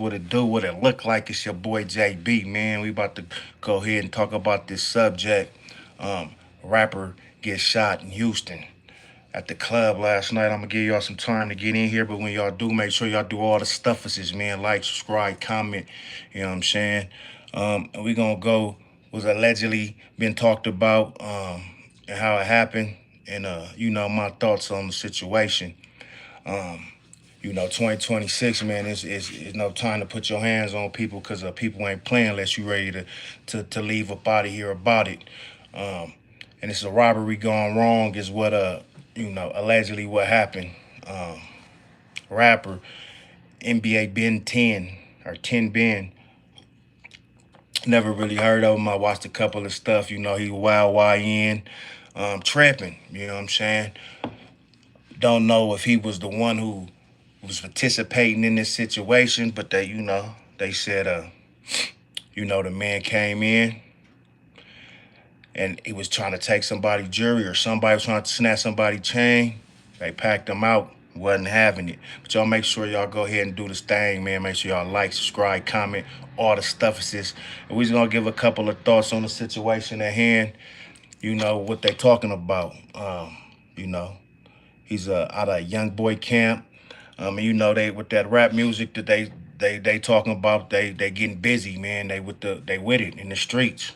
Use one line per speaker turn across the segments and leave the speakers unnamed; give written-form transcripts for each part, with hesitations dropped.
what it do, what it look like. It's your boy JB, man. We about to go ahead and talk about this subject. Rapper gets shot in Houston at the club last night. I'm gonna give y'all some time to get in here, but when y'all do, make sure y'all do all the stuffuses, man. Like, subscribe, comment. You know what I'm saying? And we gonna go was allegedly been talked about, and how it happened, and my thoughts on the situation. Um, 2026, man, is no time to put your hands on people because people ain't playing unless you ready to leave up out of here about it. Um, and it's a robbery gone wrong is what allegedly what happened. Um, Rapper NBA Ben 10 or 10 Ben. Never really heard of him. I watched a couple of stuff. He wild YN, trapping. You know what I'm saying? Don't know if he was the one who was participating in this situation, but they said the man came in and he was trying to take somebody's jewelry or somebody was trying to snatch somebody's chain. They packed him out, wasn't having it. But y'all make sure y'all go ahead and do this thing, man. Make sure y'all like, subscribe, comment, all the stuff is this. And we're just gonna give a couple of thoughts on the situation at hand. What they talking about. You know, he's out of young boy camp. And they with that rap music that they talking about, they getting busy, man. They with it in the streets.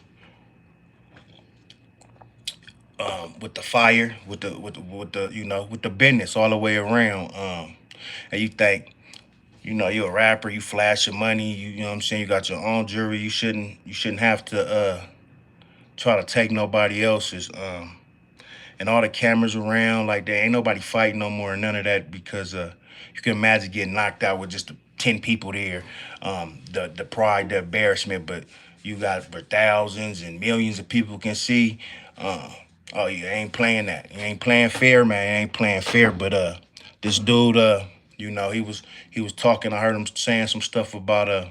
With the fire, with the business all the way around. And you think, you're a rapper, you flash your money, you know what I'm saying, you got your own jewelry, you shouldn't have to try to take nobody else's. And all the cameras around, like there ain't nobody fighting no more, none of that, because you can imagine getting knocked out with just 10 people there. The pride, the embarrassment, but you got for thousands and millions of people can see. Oh, you ain't playing that. You ain't playing fair, man. You ain't playing fair. But this dude, he was talking. I heard him saying some stuff about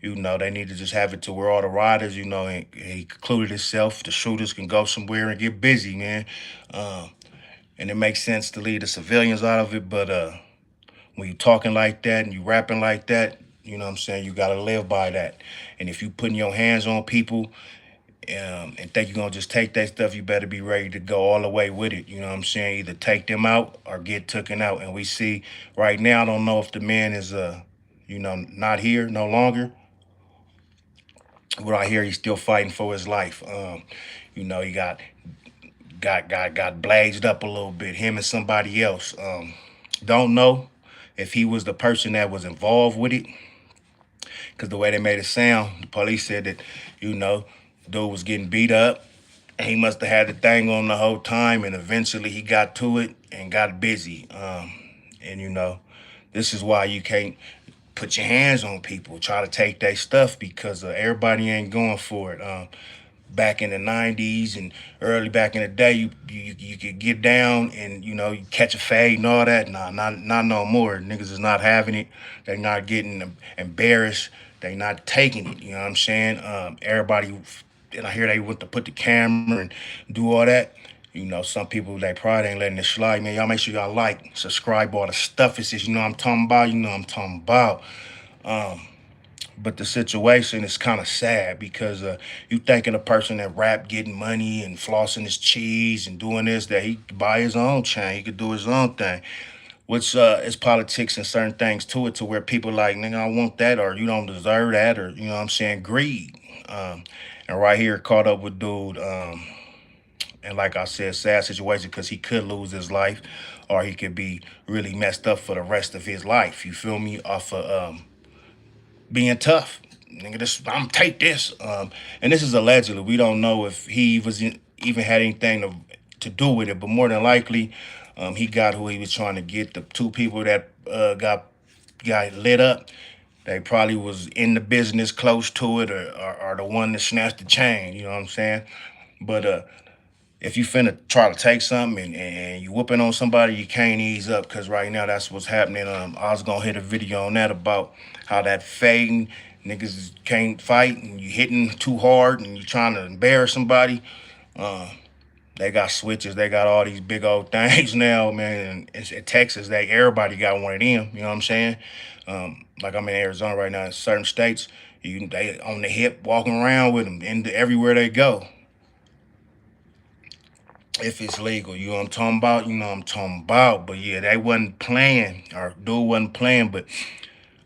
they need to just have it to where all the riders, and he concluded himself, the shooters can go somewhere and get busy, man. Um, and it makes sense to leave the civilians out of it, but when you talking like that and you rapping like that, you know what I'm saying, you gotta live by that. And if you putting your hands on people, and think you're gonna just take that stuff, you better be ready to go all the way with it. You know what I'm saying? Either take them out or get taken out. And we see right now, I don't know if the man is not here no longer. But I hear he's still fighting for his life. He got blazed up a little bit, him and somebody else. Don't know if he was the person that was involved with it. Cause the way they made it sound, the police said that, dude was getting beat up. He must have had the thing on the whole time, and eventually he got to it and got busy. And this is why you can't put your hands on people, try to take their stuff, because everybody ain't going for it. Back in the '90s and early back in the day, you could get down and you catch a fade and all that. Nah, not no more. Niggas is not having it. They not getting embarrassed. They not taking it. You know what I'm saying? Everybody, and I hear they want to put the camera and do all that. Some people, they probably ain't letting it slide, man. Y'all make sure y'all like, subscribe, all the stuff. It's just, I'm talking about. I'm talking about. Um, but the situation is kind of sad because you thinking a person that rap getting money and flossing his cheese and doing this, that he could buy his own chain, he could do his own thing, which is politics and certain things to it, to where people like, nigga, I want that, or you don't deserve that, or what I'm saying, greed. Um, and right here, caught up with dude. And like I said, sad situation because he could lose his life, or he could be really messed up for the rest of his life. You feel me? Off of being tough. Nigga, I'm take this. And this is allegedly. We don't know if he even had anything to do with it, but more than likely, he got who he was trying to get. The two people that got lit up, they probably was in the business close to it, or the one that snatched the chain. You know what I'm saying? But if you finna try to take something and you whooping on somebody, you can't ease up, because right now that's what's happening. I was gonna hit a video on that about how that fading, niggas can't fight and you hitting too hard and you trying to embarrass somebody. Uh, they got switches, they got all these big old things now, man. And in Texas, everybody got one of them. You know what I'm saying? Like I'm in Arizona right now. In certain states, they on the hip walking around with them and everywhere they go. If it's legal, you know what I'm talking about. You know what I'm talking about. But yeah, they wasn't playing, or dude wasn't playing. But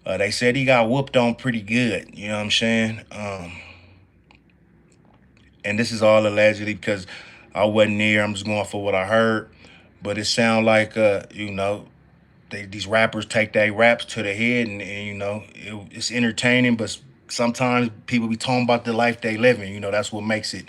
they said he got whooped on pretty good. You know what I'm saying? And this is all allegedly because I wasn't there. I'm just going for what I heard. But it sound like these rappers take their raps to the head, and it's entertaining, but sometimes people be talking about the life they living. That's what makes it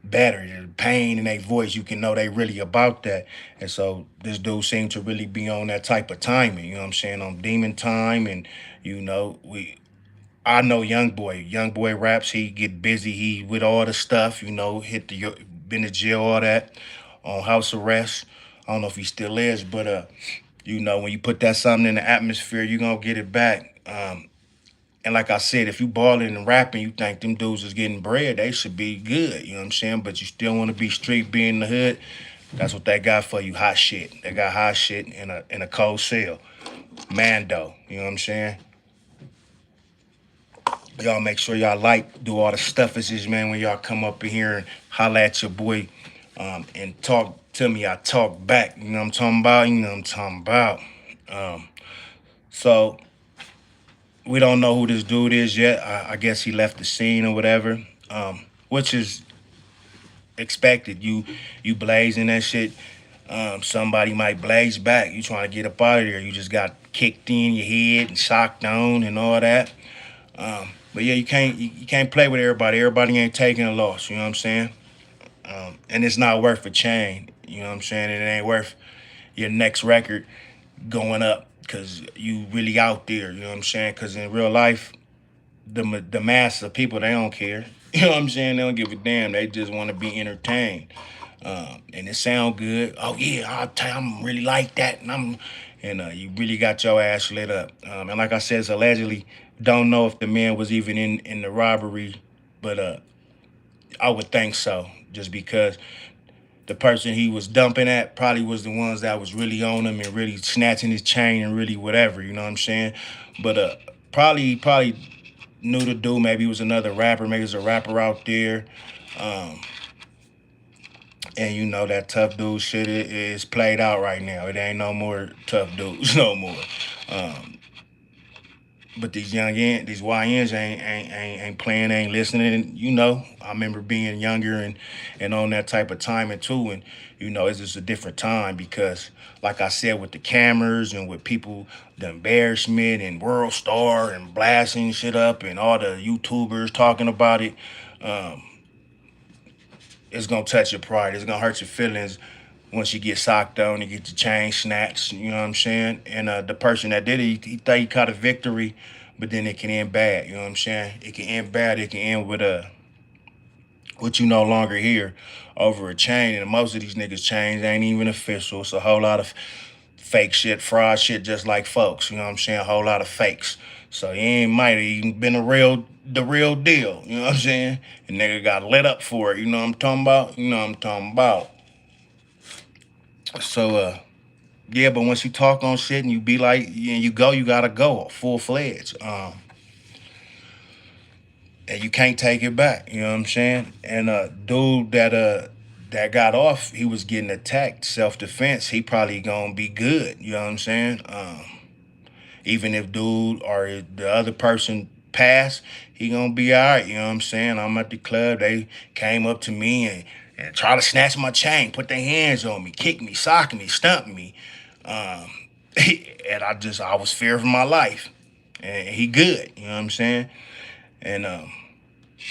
better. The pain in their voice, you can know they really about that. And so this dude seemed to really be on that type of timing. You know what I'm saying? On demon time, and we. I know young boy. Young boy raps. He get busy. He with all the stuff. Hit the been to jail, all that, on house arrest. I don't know if he still is, but when you put that something in the atmosphere, you gonna get it back. And like I said, if you balling and rapping, you think them dudes is getting bread, they should be good. You know what I'm saying? But you still want to be street, be in the hood. That's what they got for you, hot shit. They got hot shit in a cold cell. Mando, you know what I'm saying? Y'all make sure y'all do all the stuffages, man, when y'all come up in here and holla at your boy, and talk to me. I talk back. You know what I'm talking about? You know what I'm talking about. Um, so we don't know who this dude is yet. I guess he left the scene or whatever, which is expected. You blazing that shit. Somebody might blaze back. You trying to get up out of there. You just got kicked in your head and shocked on and all that. But yeah, you can't play with everybody. Everybody ain't taking a loss. You know what I'm saying? And it's not worth a chain. You know what I'm saying? And it ain't worth your next record going up because you really out there. You know what I'm saying? Because in real life, the mass of people, they don't care. You know what I'm saying? They don't give a damn. They just want to be entertained. And it sound good. Oh yeah, I'll tell you, I'm really like that, and you really got your ass lit up. And like I said, it's allegedly. Don't know if the man was even in the robbery, but I would think so, just because the person he was dumping at probably was the ones that was really on him and really snatching his chain and really whatever. You know what I'm saying? But probably knew the dude. Maybe he was another rapper. Maybe there's a rapper out there. Um, and that tough dude shit is played out right now. It ain't no more tough dudes no more. Um, but these YNs ain't playing, ain't listening. And, I remember being younger and on that type of timing too. And it's just a different time because, like I said, with the cameras and with people, the embarrassment and World Star and blasting shit up and all the YouTubers talking about it. Um, it's gonna touch your pride. It's gonna hurt your feelings once you get socked on and get your chain snatched. You know what I'm saying? And the person that did it, he thought he caught a victory, but then it can end bad. You know what I'm saying? It can end bad. It can end with what you no longer hear over a chain. And most of these niggas' chains ain't even official. It's a whole lot of fake shit, fraud shit, just like folks. You know what I'm saying? A whole lot of fakes. So he ain't might have even been the real deal. You know what I'm saying? And nigga got lit up for it. You know what I'm talking about? You know what I'm talking about. So yeah, but once you talk on shit and you be like, and you gotta go full fledged. And you can't take it back. You know what I'm saying? And dude that got off, he was getting attacked, self defense. He probably gonna be good. You know what I'm saying? Even if dude or the other person pass, he gonna be all right. You know what I'm saying? I'm at the club. They came up to me and try to snatch my chain, put their hands on me, kick me, sock me, stump me. Um, and I was fearing for my life. And he good. You know what I'm saying? And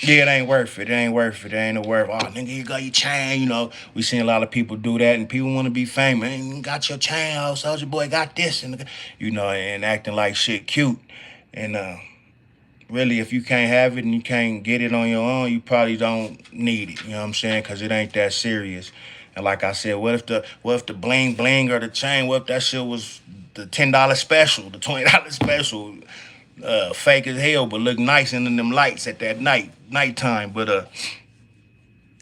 yeah, it ain't worth it. It ain't worth it. It ain't no worth. Oh, nigga, you got your chain. We seen a lot of people do that, and people want to be famous. Hey, you got your chain, oh, Soldier Boy got this, and acting like shit cute. And really, if you can't have it and you can't get it on your own, you probably don't need it. You know what I'm saying? Because it ain't that serious. And like I said, what if the bling bling or the chain? What if that shit was the $10 special, the $20 special? Fake as hell, but look nice in them lights at that nighttime. But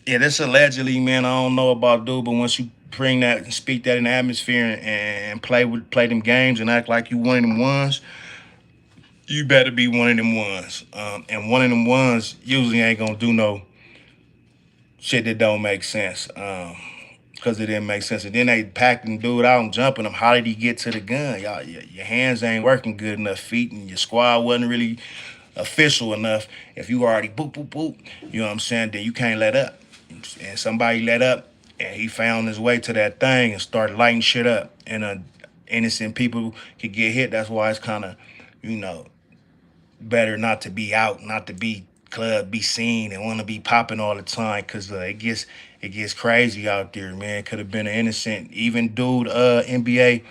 yeah, this allegedly, man. I don't know about dude, but once you bring that and speak that in the atmosphere and play them games and act like you one of them ones, you better be one of them ones. And one of them ones usually ain't gonna do no shit that don't make sense. Because it didn't make sense. And then they packed the dude out and jumping him. How did he get to the gun? Y'all, your hands ain't working good enough, feet, and your squad wasn't really official enough. If you already boop, boop, boop, you know what I'm saying, then you can't let up. And somebody let up, and he found his way to that thing and started lighting shit up. And innocent people could get hit. That's why it's kind of, you know, better not to be out, not to be club, be seen, and want to be popping all the time, cause it gets crazy out there, man. Could have been an innocent, even dude, NBA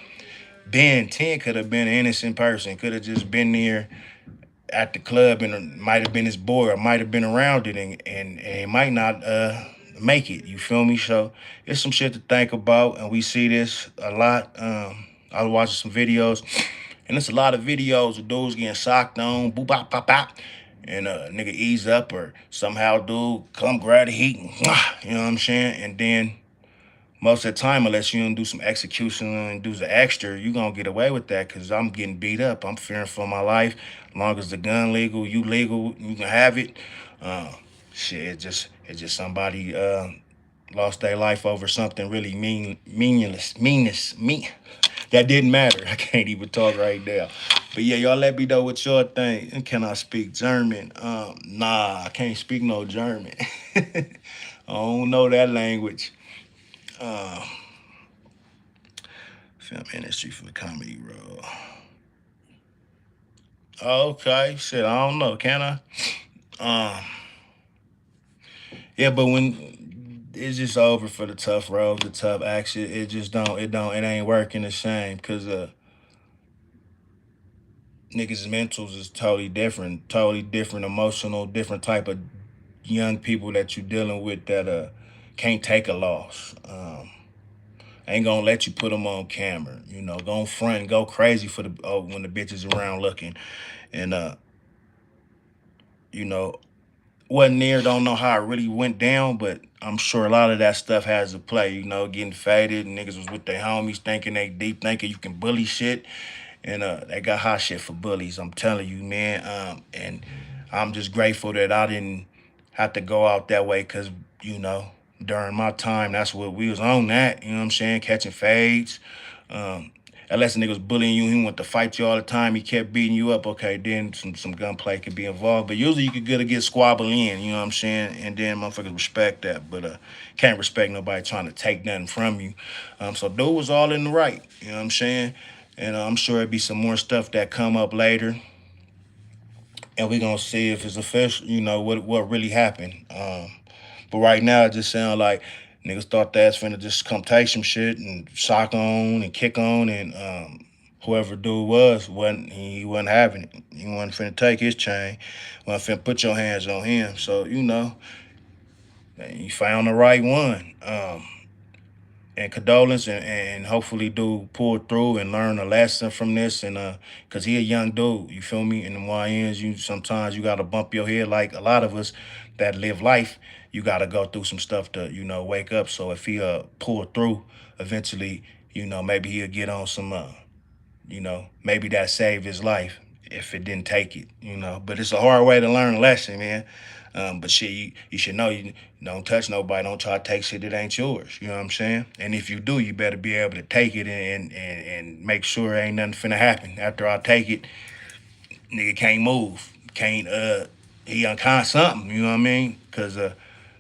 Ben 10 could have been an innocent person. Could have just been there at the club and it might have been his boy or might have been around it and it might not make it. You feel me? So it's some shit to think about, and we see this a lot. I was watching some videos, and it's a lot of videos of dudes getting socked on, boop bop pop pop, and nigga ease up or somehow dude come grab the heat and you know what I'm saying, and then most of the time, unless you don't do some execution and do the extra, you gonna get away with that. Cause I'm getting beat up. I'm fearing for my life. As long as the gun legal, you legal, you can have it. Uh, shit, it's just somebody lost their life over something really mean. That didn't matter. I can't even talk right now. But yeah, y'all let me know what y'all think. And can I speak German? Nah, I can't speak no German. I don't know that language. Uh, Film industry for the comedy role. Okay, shit, I don't know. Can I? Um, yeah, but when it's just over for the tough roles, the tough action, it just it ain't working the same because niggas' mentals is totally different, emotional, different type of young people that you dealing with that can't take a loss. Ain't gonna let you put them on camera. You know, go front and go crazy for the when the bitch is around looking, and you know, wasn't there, don't know how it really went down, but I'm sure a lot of that stuff has to play, getting faded, and niggas was with their homies thinking they deep, thinking you can bully shit, and they got hot shit for bullies, I'm telling you, man. And I'm just grateful that I didn't have to go out that way, because, you know, during my time, that's what we was on that, you know what I'm saying, catching fades. Um, Unless a nigga was bullying you, he wanted to fight you all the time, he kept beating you up, okay, then some gunplay could be involved. But usually you could get squabble in, you know what I'm saying? And then motherfuckers respect that. But can't respect nobody trying to take nothing from you. So dude was all in the right, you know what I'm saying? And I'm sure it'd be some more stuff that come up later. And we gonna see if it's official, what really happened. But right now, it just sound like niggas thought that's finna just come take some shit and sock on and kick on, and whoever dude wasn't he wasn't having it. He wasn't finna take his chain. Wasn't finna put your hands on him. So you found the right one. And condolence, and hopefully dude pull through and learn a lesson from this, and cause he a young dude, you feel me? In the YNs, you sometimes you gotta bump your head like a lot of us that live life. You gotta go through some stuff to wake up. So if he pull through, eventually, maybe he'll get on some maybe that saved his life if it didn't take it. But it's a hard way to learn a lesson, man. But shit, you should know, you don't touch nobody, don't try to take shit that ain't yours. You know what I'm saying? And if you do, you better be able to take it and make sure ain't nothing finna happen. After I take it, nigga can't move. Can't he uncon something, you know what I mean? Cause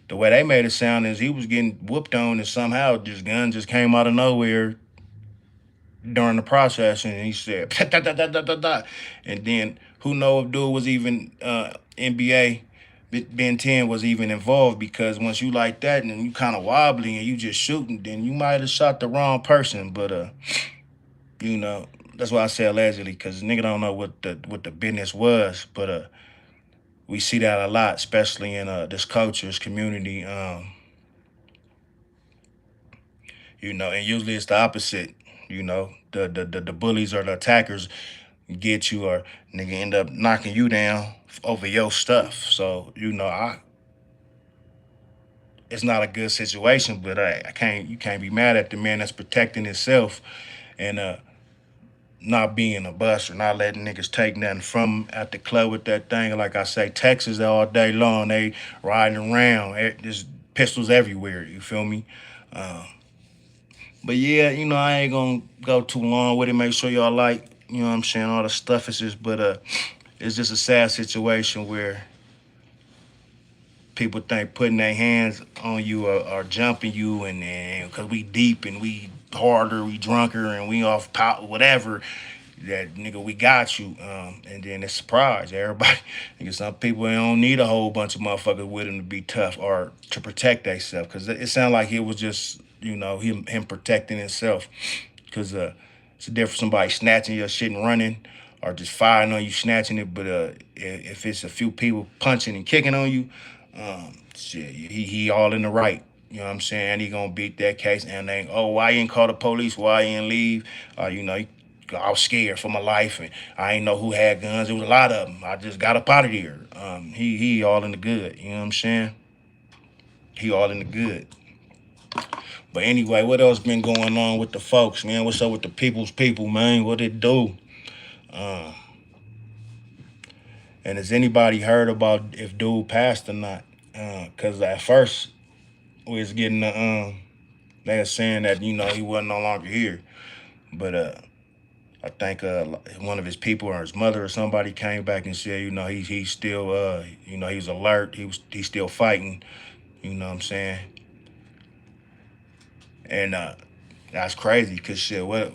the way they made it sound is he was getting whooped on, and somehow just gun just came out of nowhere during the process, and he said da, da, da, da, da, da. And then who know if dude was even NBA Ben 10 was even involved, because once you like that and you kind of wobbly and you just shooting, then you might have shot the wrong person. But you know that's why I say allegedly, because nigga don't know what the business was. But we see that a lot, especially in this culture, this community. And usually it's the opposite. The bullies or the attackers get you, or nigga end up knocking you down over your stuff. So it's not a good situation. But I can't you can't be mad at the man that's protecting himself, and not being a buster, not letting niggas take nothing from 'em at the club with that thing. Like I say, Texas all day long, they riding around. There's pistols everywhere, you feel me? Uh, but yeah, I ain't gonna go too long with it. Make sure y'all like, what I'm saying, all the stuff is just, but it's just a sad situation where people think putting their hands on you or jumping you, and because we deep and we harder, we drunker, and we off pop, whatever, that nigga, we got you. And then it's surprise. Everybody, nigga, some people don't need a whole bunch of motherfuckers with them to be tough or to protect themselves. Because it sounded like it was just, him protecting himself. Because it's a difference somebody snatching your shit and running or just firing on you, snatching it. But if it's a few people punching and kicking on you, shit, he all in the right. You know what I'm saying? He gonna beat that case, and they, oh, why you ain't call the police? Why you ain't leave? I was scared for my life, and I ain't know who had guns. It was a lot of them. I just got up out of there. He all in the good. You know what I'm saying? He all in the good. But anyway, what else been going on with the folks, man? What's up with the people's people, man? What it do? Uh, and has anybody heard about if dude passed or not? Cause at first we was getting they were saying that he wasn't no longer here, but I think one of his people or his mother or somebody came back and said, he's still he's alert. He's still fighting. You know what I'm saying? And that's crazy because shit, what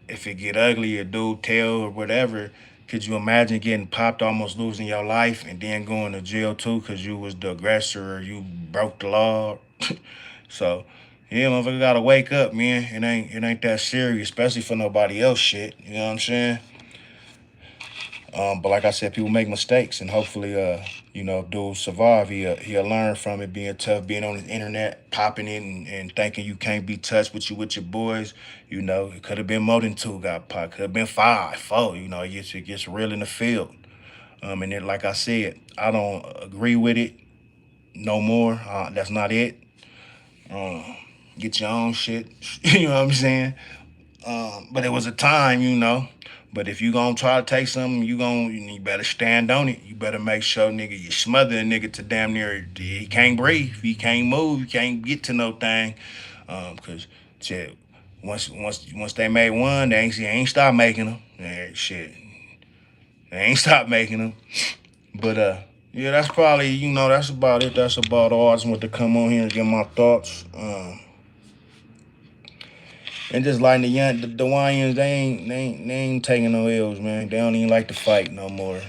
if it get ugly, a dude tell or whatever? Could you imagine getting popped, almost losing your life, and then going to jail too because you was the aggressor or you broke the law? So yeah, motherfucker gotta wake up, man. It ain't that serious, especially for nobody else shit. You know what I'm saying? But like I said, people make mistakes, and hopefully, if dude survive, he'll learn from it. Being tough, being on the internet, popping it, and thinking you can't be touched with your boys. It could have been more than two got popped. Could have been five, four. It gets real in the field. And then, like I said, I don't agree with it no more. That's not it. Um, get your own shit. You know what I'm saying? But it was a time, But if you gonna try to take something, you better stand on it. You better make sure, nigga, you smother a nigga to damn near he can't breathe, he can't move, he can't get to no thing. Cause shit, once they made one, they ain't stop making them. Yeah, shit, they ain't stop making them. But yeah, that's probably that's about it. That's about all. I just want to come on here and get my thoughts. And just like the Lions, they ain't taking no L's, man. They don't even like to fight no more.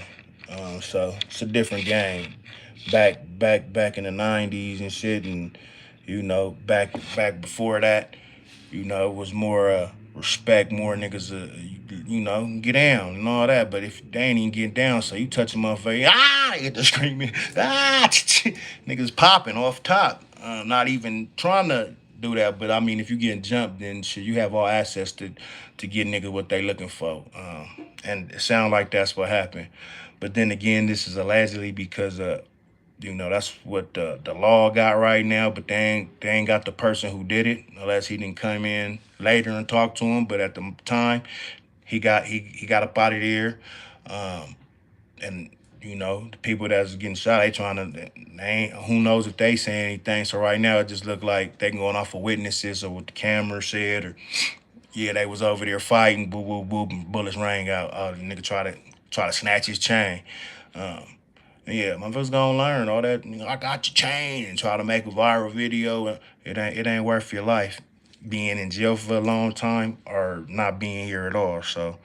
So it's a different game. Back in the '90s and shit, and back before that, it was more respect, more niggas, get down and all that. But if they ain't even getting down, so you touch a motherfucker, you get the screaming, niggas popping off top, not even trying to do that. But I mean, if you getting jumped, then shit, you have all access to get niggas what they looking for. And it sound like that's what happened. But then again, this is allegedly because that's what the law got right now, but they ain't got the person who did it unless he didn't come in later and talk to him. But at the time, he got up out of there, and the people that's getting shot, they ain't, who knows if they say anything. So right now, it just look like they going off of witnesses or what the camera said, or yeah, they was over there fighting, boo boo boo, and bullets rang out. The nigga try to snatch his chain. Um, yeah, motherfuckers gonna learn all that. I got your chain and try to make a viral video. It ain't worth your life being in jail for a long time or not being here at all. So,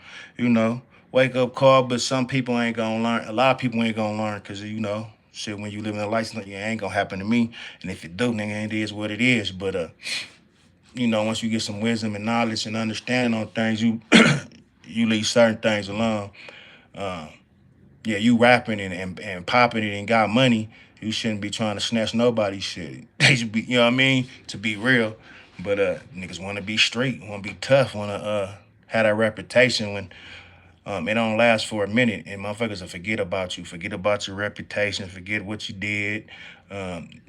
wake up call. But some people ain't gonna learn. A lot of people ain't gonna learn because shit. When you live in a license, it ain't gonna happen to me. And if it do, nigga, it is what it is. But once you get some wisdom and knowledge and understanding on things, you you leave certain things alone. Uh, yeah, you rapping and popping it and got money, you shouldn't be trying to snatch nobody's shit. They should be, what I mean, to be real. But niggas want to be street, want to be tough, want to have that reputation when it don't last for a minute, and motherfuckers will forget about you, forget about your reputation, forget what you did. Um,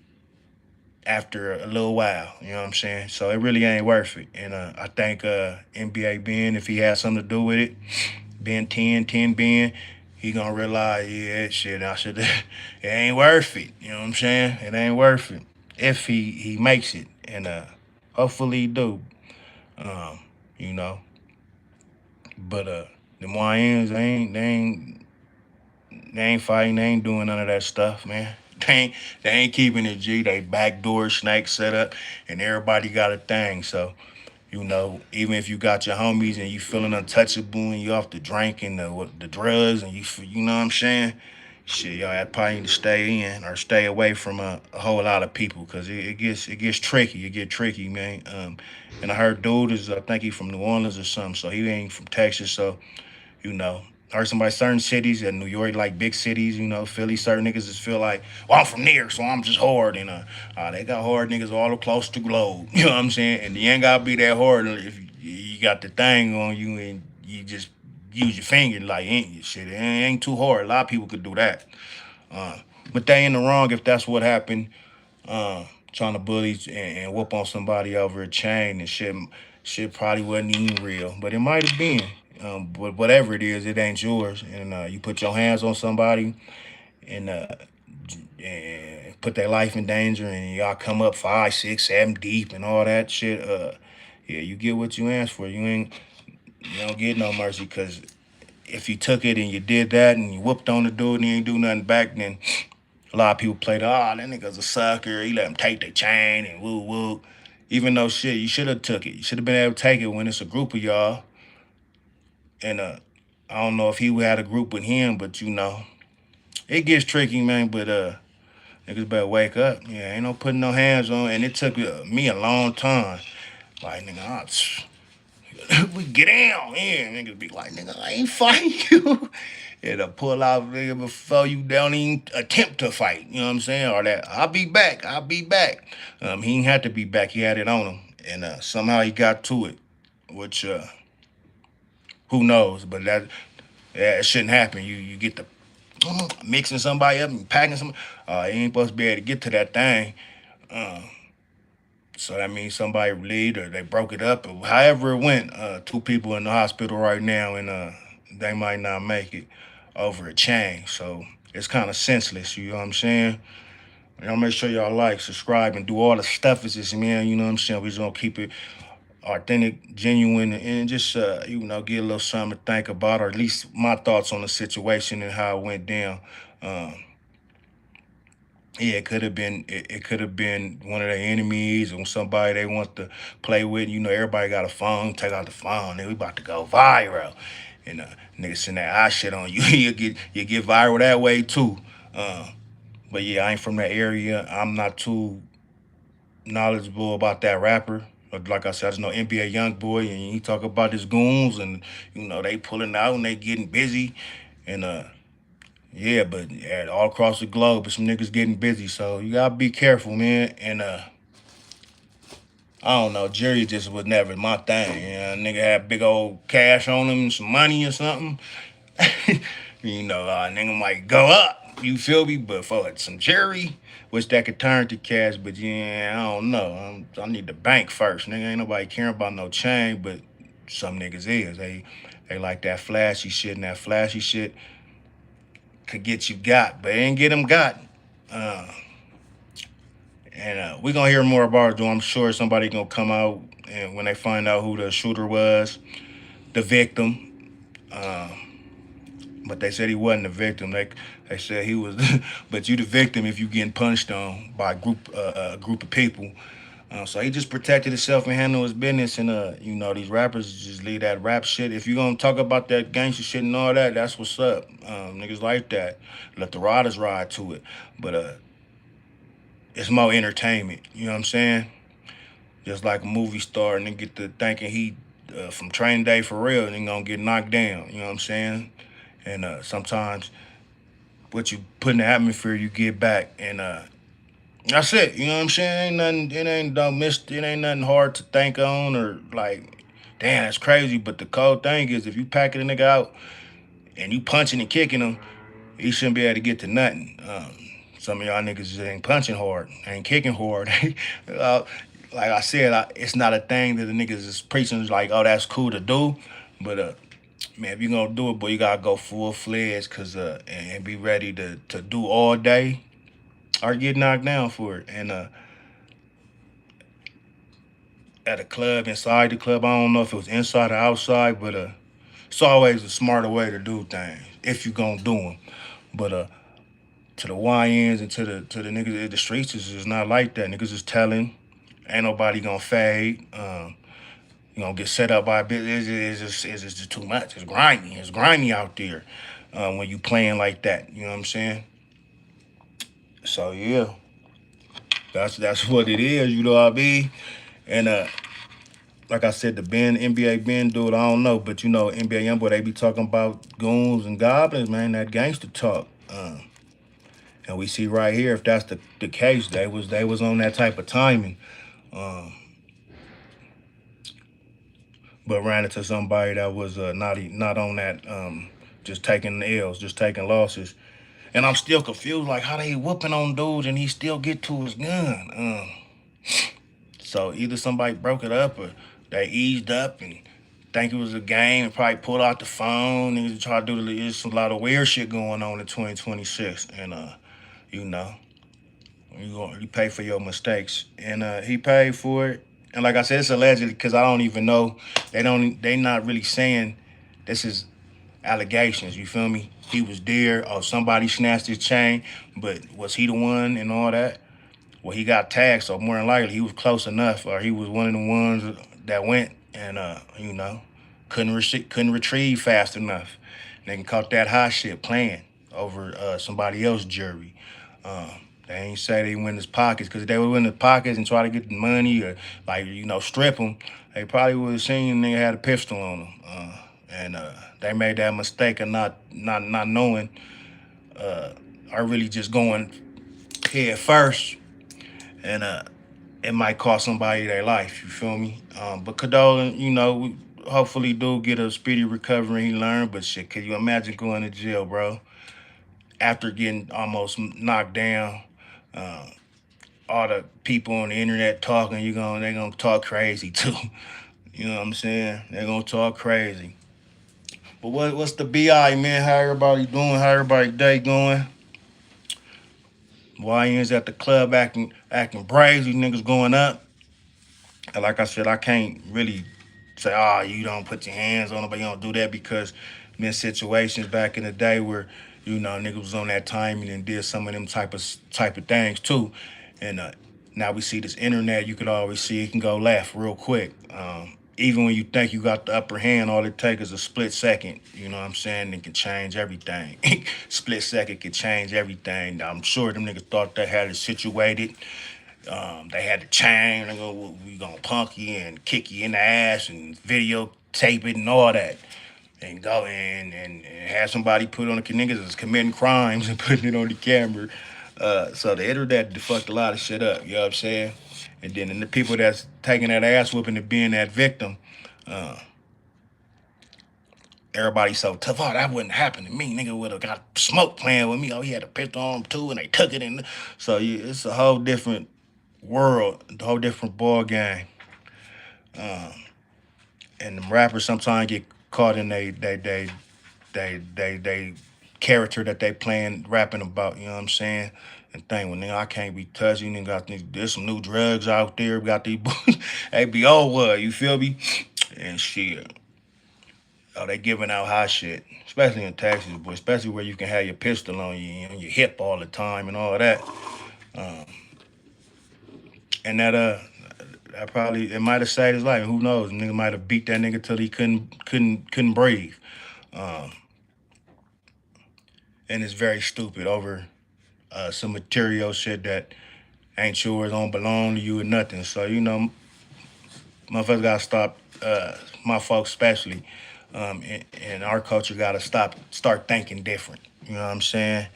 after a little while. You know what I'm saying? So it really ain't worth it. And I think NBA Ben, if he has something to do with it, Ben 10 Ben, he gonna realize, yeah, shit, I should. It ain't worth it. You know what I'm saying? It ain't worth it if he makes it, and hopefully he do. Um, you know, but the Moyens, they ain't fighting, they ain't doing none of that stuff, man. They ain't keeping it G. They backdoor snake set up, and everybody got a thing. So even if you got your homies and you feeling untouchable and you off the drink and the drugs and you know what I'm saying, shit, y'all probably need to stay in or stay away from a whole lot of people because it gets tricky. It get tricky, man. And I heard dude is I think he from New Orleans or something, so he ain't from Texas, so you know. Heard somebody certain cities in New York, like big cities, Philly, certain niggas just feel like, well, I'm from there, so I'm just hard. And they got hard niggas all across the globe. You know what I'm saying? And you ain't gotta be that hard if you got the thing on you and you just use your finger like ain't your shit. It ain't too hard. A lot of people could do that. Uh, but they in the wrong if that's what happened. Trying to bully and whoop on somebody over a chain and shit. Shit probably wasn't even real, but it might have been. But whatever it is, it ain't yours. And you put your hands on somebody and put their life in danger, and y'all come up 5, 6, 7 deep and all that shit. Yeah, you get what you asked for. You don't get no mercy because if you took it and you did that and you whooped on the dude and he ain't do nothing back, then a lot of people played, that nigga's a sucker. He let him take the chain and woo woo. Even though shit, you should have took it. You should have been able to take it when it's a group of y'all. And I don't know if he had a group with him, but it gets tricky, man. But niggas better wake up. Yeah, ain't no putting no hands on. And it took me a long time. Like nigga, we get down. Yeah, niggas be like, nigga, I ain't fighting you. It'll pull out nigga before you don't even attempt to fight. You know what I'm saying? Or that I'll be back. I'll be back. He didn't have to be back. He had it on him, and somehow he got to it, which who knows? But that it shouldn't happen. You get the mixing somebody up and packing some. You ain't supposed to be able to get to that thing. Uh, so that means somebody relieved or they broke it up or however it went. Two people in the hospital right now, and they might not make it over a chain. So it's kind of senseless. You know what I'm saying? Y'all make sure y'all like, subscribe, and do all the stuff is this, man. You know what I'm saying? We just gonna keep it authentic, genuine, and just get a little something to think about, or at least my thoughts on the situation and how it went down. Um, yeah, it could have been it could have been one of their enemies or somebody they want to play with. Everybody got a phone. Take out the phone, and we about to go viral. And niggas send that eye shit on you. you get viral that way too. Uh, but yeah, I ain't from that area. I'm not too knowledgeable about that rapper. Like I said, I just know NBA Youngboy, and he talk about his goons, and they pulling out and they getting busy, and yeah, but yeah, all across the globe, but some niggas getting busy, so you gotta be careful, man. And I don't know, Jerry just was never my thing. Nigga had big old cash on him, some money or something. Nigga might go up. You feel me? But for some Jerry, which that could turn to cash, but yeah, I don't know. I need the bank first. Nigga, ain't nobody caring about no chain, but some niggas is. They like that flashy shit, and that flashy shit could get you got, but it ain't get them got. Uh, and we gonna hear more about it, though. I'm sure somebody gonna come out and when they find out who the shooter was, the victim. Uh, but they said he wasn't the victim. They said he was, but you the victim if you getting punched on by a group of people. So he just protected himself and handled his business. And these rappers just leave that rap shit. If you gonna talk about that gangster shit and all that, that's what's up. Niggas like that. Let the riders ride to it. But it's more entertainment. You know what I'm saying? Just like a movie star, and then get to thinking he from Training Day for real, and then gonna get knocked down. You know what I'm saying? And sometimes what you put in the atmosphere, you get back. And that's it. You know what I'm saying? Ain't nothing. It ain't don't miss. It ain't nothing hard to think on or like. Damn, that's crazy. But the cold thing is, if you packing a nigga out and you punching and kicking him, he shouldn't be able to get to nothing. Some of y'all niggas just ain't punching hard, ain't kicking hard. uh, like I said, it's not a thing that the niggas is preaching like, oh, that's cool to do. But man, if you gonna do it, boy, you gotta go full fledged, cause and be ready to do all day or get knocked down for it. And at a club, inside the club, I don't know if it was inside or outside, but it's always a smarter way to do things if you gonna do them. But to the YNs and to the niggas in the streets, is just not like that. Niggas is telling, ain't nobody gonna fade. You gonna get set up by a bit. It's just too much. It's grimy. It's grimy out there when you playing like that. You know what I'm saying? So yeah, that's what it is. You know what I mean? And like I said, the Ben NBA Ben dude, I don't know, but you know NBA YoungBoy, they be talking about goons and goblins, man. That gangster talk. And we see right here, if that's the case, they was on that type of timing. Um, but ran into somebody that was not on that, just taking L's, just taking losses. And I'm still confused, like how they whooping on dudes and he still get to his gun. So either somebody broke it up or they eased up and think it was a game and probably pulled out the phone and try to do there's a lot of weird shit going on in 2026. And you know, you pay for your mistakes. And he paid for it. And like I said, it's allegedly because I don't even know. They not really saying this is allegations. You feel me? He was there, or somebody snatched his chain, but was he the one and all that? Well, he got tagged, so more than likely he was close enough, or he was one of the ones that went and couldn't retrieve fast enough. They can caught that hot shit playing over somebody else's jury. Um, they ain't say they went in his pockets, because if they were in his pockets and try to get the money or like strip him, they probably would have seen the nigga had a pistol on him. And they made that mistake of not knowing, or really just going head first, and it might cost somebody their life. You feel me? But Cadolin, we hopefully do get a speedy recovery and he learned. But shit, can you imagine going to jail, bro? After getting almost knocked down, uh, all the people on the internet talking, they gonna talk crazy too. You know what I'm saying? They're gonna talk crazy. But what's the BI, man? How everybody doing? How everybody day going? YN's at the club acting brave. These niggas going up. And like I said, I can't really say, oh, you don't put your hands on them, but you don't do that, because been situations back in the day where, niggas was on that timing and did some of them type of things too. And now we see this internet, you could always see it can go left real quick. Even when you think you got the upper hand, all it takes is a split second. You know what I'm saying? It can change everything. Split second can change everything. I'm sure them niggas thought they had it situated. They had the chain. We gonna punk you and kick you in the ass and videotape it and all that, and go in and have somebody put on the niggas is committing crimes and putting it on the camera. So the internet fucked a lot of shit up. You know what I'm saying? And then the people that's taking that ass whooping and being that victim, uh, everybody so tough. Oh, that wouldn't happen to me. Nigga would have got smoke playing with me. Oh, he had a pistol on him too, and they took it. And so it's a whole different world, a whole different ball game. Um, and the rappers sometimes get caught in they character that they playing rapping about. You know what I'm saying? And think, well, nigga, I can't be touched. You nigga there's some new drugs out there. We got these ABO what? You feel me? And shit. Oh, they giving out hot shit, especially in Texas, but especially where you can have your pistol on you and your hip all the time and all that. Um, and that probably it might have saved his life. Who knows? Nigga might have beat that nigga till he couldn't breathe. Um, and it's very stupid over some material shit that ain't yours, don't belong to you or nothing. So motherfuckers gotta stop. My folks especially, and our culture gotta start thinking different. You know what I'm saying?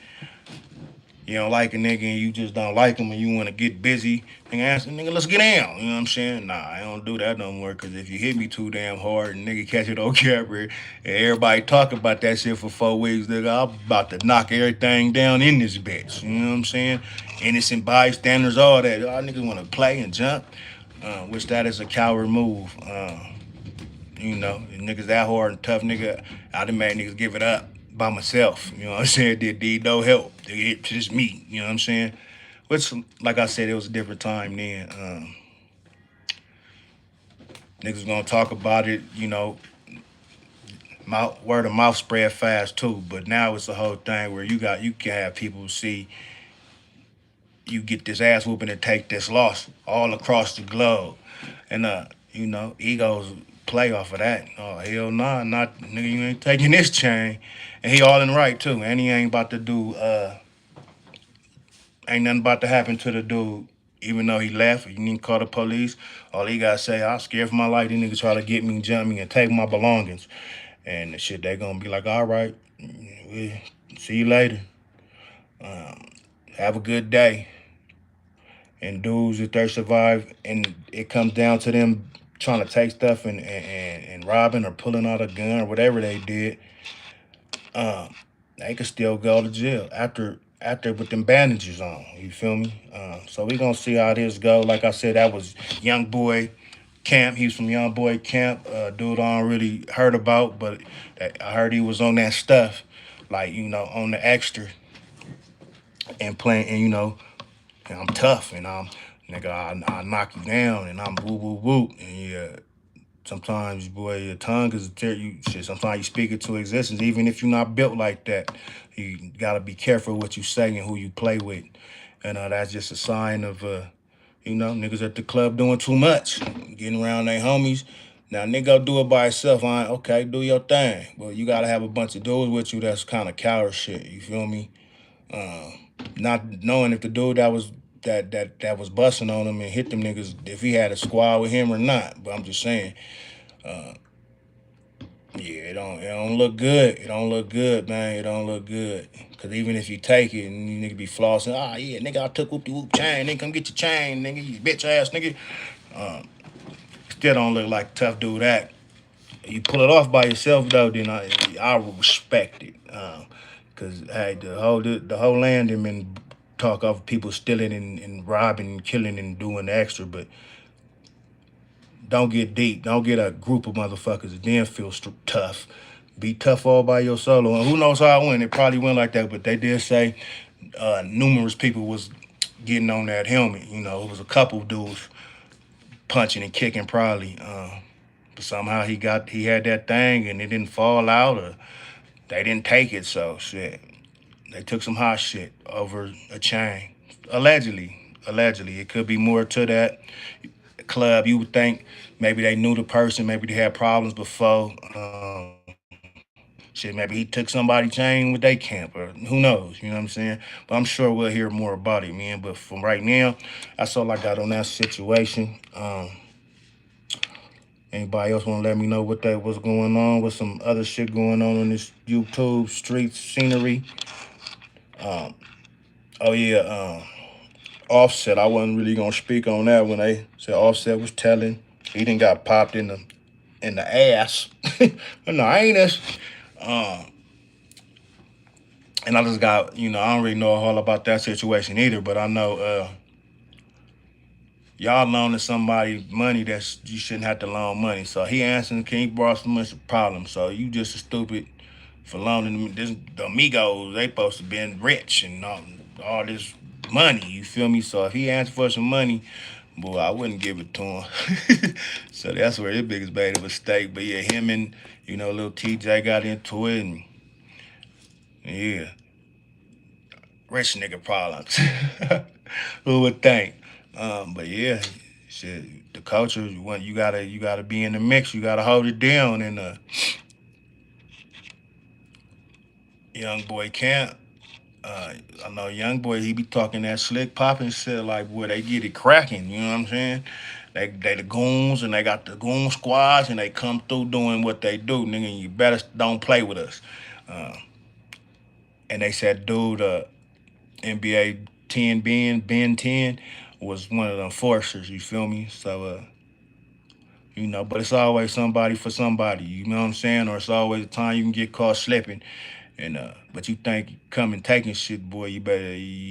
You don't like a nigga and you just don't like him and you want to get busy, nigga answer, nigga, let's get down. You know what I'm saying? Nah, I don't do that no more. Cause if you hit me too damn hard and nigga catch it on camera and everybody talk about that shit for 4 weeks, nigga, I'm about to knock everything down in this bitch. You know what I'm saying? Innocent bystanders, all that. Y'all niggas want to play and jump, which that is a coward move. You know, niggas that hard and tough, nigga, I done made niggas give it up by myself. You know what I'm saying? Did need no help. It's just me. You know what I'm saying? Which, like I said, it was a different time then. Niggas gonna talk about it. You know, word of mouth spread fast too. But now it's the whole thing where you can have people see you get this ass whooping and take this loss all across the globe, and you know, egos play off of that. Oh hell nah, not nigga, you ain't taking this chain, and he all in the right too, and he ain't about to do ain't nothing about to happen to the dude. Even though he left, you need to call the police. All he gotta say, I'm scared for my life. These niggas try to get me, jump me, and take my belongings. And the shit, they gonna be like, all right, we see you later. Have a good day. And dudes, if they survive and it comes down to them trying to take stuff and robbing or pulling out a gun or whatever they did, they could still go to jail after with them bandages on. You feel me? So we gonna see how this go. Like I said, that was Young Boy Camp. He was from Young Boy Camp. Dude I don't really heard about, but I heard he was on that stuff, like, you know, on the extra and playing, and you know, and I'm tough and I'm nigga, I knock you down and I'm woo woo woo. And yeah, sometimes boy, your tongue is tear you shit. Sometimes you speak it to existence, even if you're not built like that. You gotta be careful what you say and who you play with. And that's just a sign of you know, niggas at the club doing too much, getting around their homies. Now nigga go do it by itself. Okay, do your thing. But you gotta have a bunch of dudes with you that's kind of coward shit. You feel me? Not knowing if the dude that was busting on him and hit them niggas, if he had a squad with him or not. But I'm just saying, yeah, it don't look good. It don't look good, man. It don't look good. Cause even if you take it and you nigga be flossing, yeah, nigga, I took whoop de whoop chain, nigga, come get your chain, nigga, you bitch ass nigga. Still don't look like a tough dude act. You pull it off by yourself though, then I will respect it. Cause hey, the whole land and been talk of people stealing and robbing and killing and doing the extra, but don't get deep. Don't get a group of motherfuckers and then feel tough. Be tough all by your solo. And who knows how it went? It probably went like that, but they did say numerous people was getting on that helmet. You know, it was a couple dudes punching and kicking probably. But somehow he had that thing and it didn't fall out or they didn't take it. So shit, they took some hot shit over a chain. Allegedly, allegedly, it could be more to that club. You would think maybe they knew the person, maybe they had problems before. Shit, maybe he took somebody chain with their camp, or who knows, you know what I'm saying? But I'm sure we'll hear more about it, man. But from right now, that's all I got on that situation. Anybody else want to let me know what's going on, with some other shit going on in this YouTube street scenery? Oh yeah, Offset. I wasn't really gonna speak on that when they said Offset was telling he didn't got popped in the ass. But no, I ain't this. And I just got, you know, I don't really know a whole lot about that situation either, but I know y'all loaning somebody money that you shouldn't have to loan money. So he answering, can you borrow some money? It's a problem. So you just as stupid for loaning this. The amigos, they supposed to been rich and all this money. You feel me? So if he asked for some money, boy, I wouldn't give it to him. So that's where his biggest made a mistake. But yeah, him and, you know, little TJ got into it, and yeah, rich nigga problems. Who would think? But yeah, shit, the culture, you gotta be in the mix. You gotta hold it down. And Young Boy Camp, I know Young Boy, he be talking that slick popping shit like, boy, they get it cracking. You know what I'm saying? They the goons and they got the goon squads and they come through doing what they do, nigga. And you better don't play with us. And they said, dude, NBA 10 Ben 10 was one of the enforcers, you feel me? So but it's always somebody for somebody, you know what I'm saying? Or it's always a time you can get caught slipping. And but you think you coming taking shit, boy, you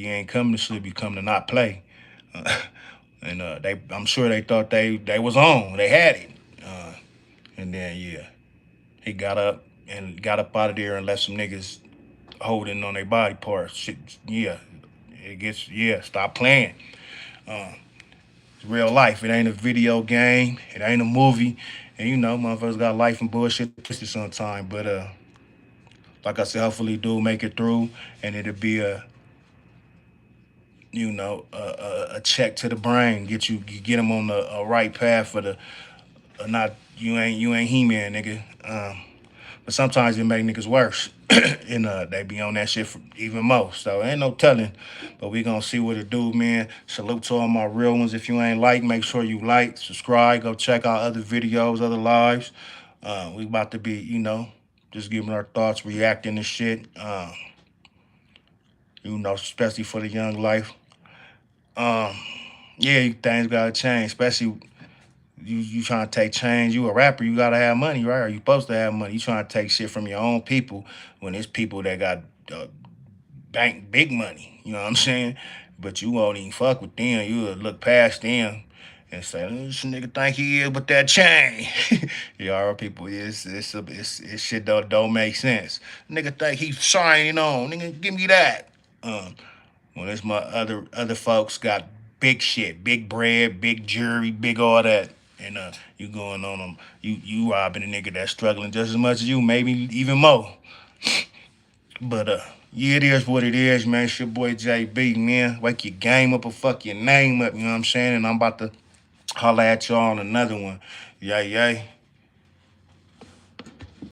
ain't coming to slip, you come to not play. Uh, and I'm sure they thought they was on, they had it. Uh, and then yeah, he got up out of there and left some niggas holding on their body parts. Shit, yeah, stop playing. Uh, it's real life. It ain't a video game. It ain't a movie. And motherfuckers got life and bullshit twisted sometime. But like I said, hopefully do make it through, and it'll be a check to the brain, get him on the right path for the not you ain't He-Man, nigga. But sometimes it make niggas worse, and they be on that shit for even more. So ain't no telling, but we gonna see what it do, man. Salute to all my real ones. If you ain't like, make sure you like, subscribe, go check out other videos, other lives. We about to be, just giving our thoughts, reacting to shit. Especially for the young life. Yeah, things gotta change, especially you trying to take change. You a rapper, you gotta have money, right? Or you supposed to have money. You trying to take shit from your own people when it's people that got bank big money. You know what I'm saying? But you won't even fuck with them. You will look past them and say, "This nigga think he is with that chain." Yeah, our people it's shit don't make sense. Nigga think he shining on. Nigga, give me that. Um, when it's my other folks got big shit, big bread, big jury, big all that, and you going on them, you robbing a nigga that's struggling just as much as you, maybe even more. But yeah, it is what it is, man. It's your boy JB, man. Wake your game up or fuck your name up, you know what I'm saying? And I'm about to holla at y'all on another one. Yay, yay.